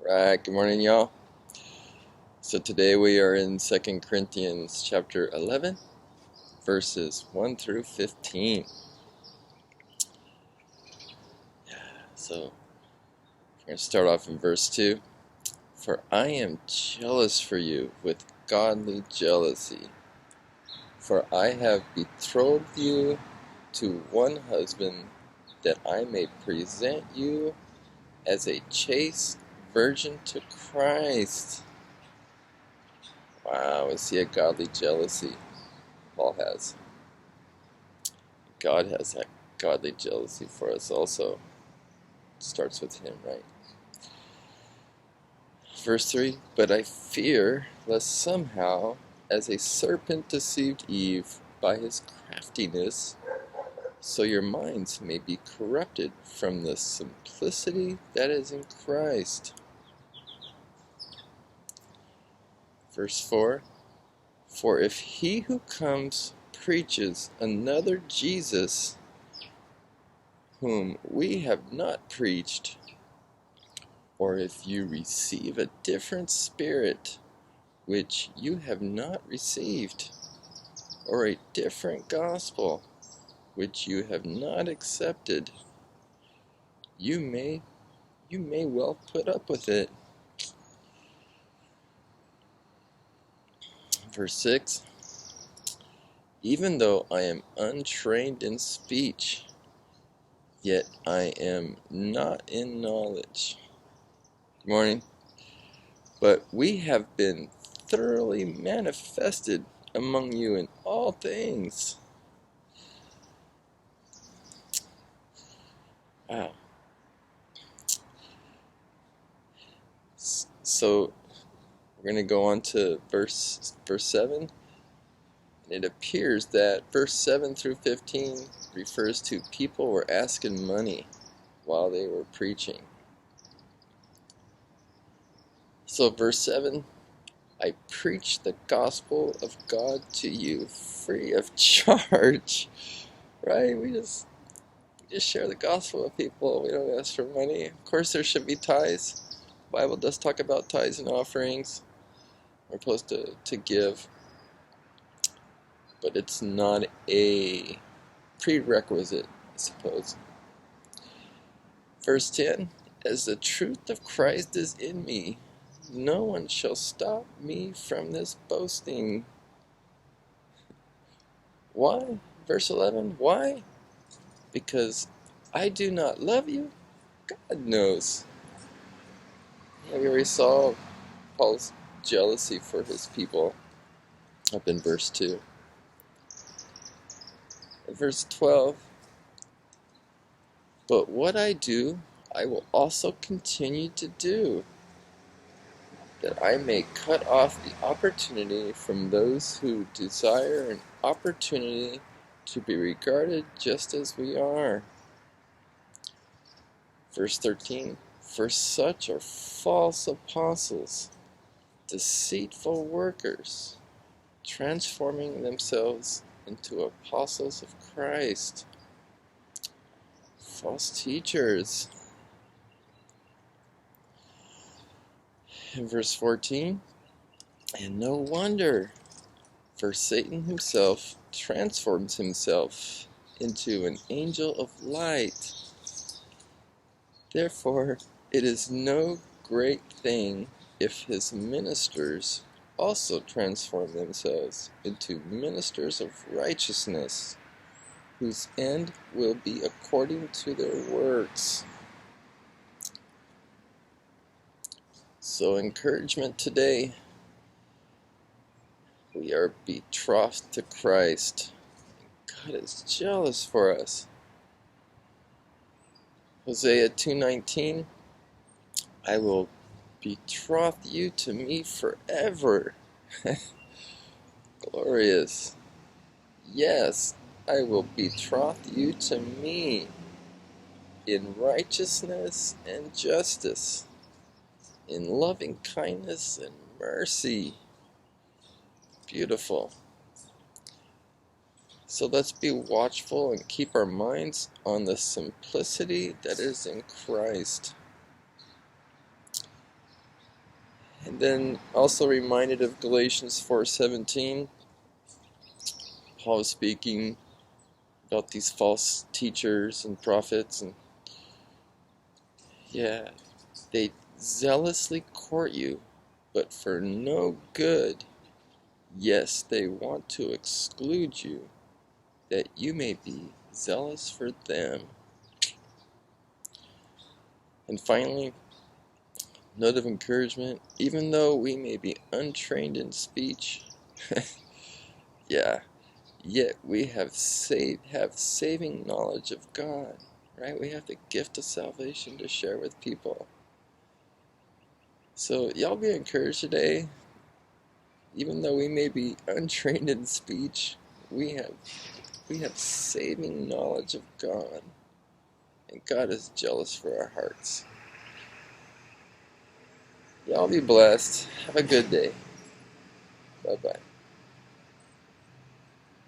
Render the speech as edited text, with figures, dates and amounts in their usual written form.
Alright, good morning, y'all. So today we are in 2 Corinthians chapter 11, verses 1 through 15. So we're going to start off in verse 2. For I am jealous for you with godly jealousy, for I have betrothed you to one husband, that I may present you as a chaste virgin to Christ. Wow, is he a godly jealousy? Paul has. God has that godly jealousy for us also. It starts with him, right? Verse 3, but I fear lest somehow, as a serpent deceived Eve by his craftiness, so your minds may be corrupted from the simplicity that is in Christ. Verse 4, for if he who comes preaches another Jesus, whom we have not preached, or if you receive a different spirit which you have not received, or a different gospel which you have not accepted, you may well put up with it. Verse 6, even though I am untrained in speech, yet I am not in knowledge. Good morning. But we have been thoroughly manifested among you in all things. Wow. So we're going to go on to verse 7. And it appears that verse 7 through 15 refers to people were asking money while they were preaching. So verse 7, I preach the gospel of God to you free of charge. Right? We just share the gospel with people. We don't ask for money. Of course there should be tithes. The Bible does talk about tithes and offerings. We're supposed to give. But it's not a prerequisite, I suppose. Verse 10, as the truth of Christ is in me, no one shall stop me from this boasting. Why? Verse 11, why? Because I do not love you? God knows. We already saw Paul's jealousy for his people up in verse 2. In verse 12, but what I do, I will also continue to do, that I may cut off the opportunity from those who desire an opportunity to be regarded just as we are. Verse 13, for such are false apostles, deceitful workers, transforming themselves into apostles of Christ. False teachers. In verse 14, and no wonder, for Satan himself transforms himself into an angel of light. Therefore, it is no great thing if his ministers also transform themselves into ministers of righteousness, whose end will be according to their works. So, encouragement today. We are betrothed to Christ. God is jealous for us. Hosea 2:19, I will betroth you to me forever. Glorious. Yes, I will betroth you to me in righteousness and justice, in loving kindness and mercy. Beautiful. So let's be watchful and keep our minds on the simplicity that is in Christ. And then also reminded of Galatians 4:17. Paul was speaking about these false teachers and prophets, and yeah, they zealously court you, but for no good. Yes, they want to exclude you, that you may be zealous for them. And finally, note of encouragement, even though we may be untrained in speech, yeah, yet we have saving knowledge of God, right? We have the gift of salvation to share with people. So y'all be encouraged today. Even though we may be untrained in speech, we have saving knowledge of God, and God is jealous for our hearts. Y'all be blessed. Have a good day. Bye-bye.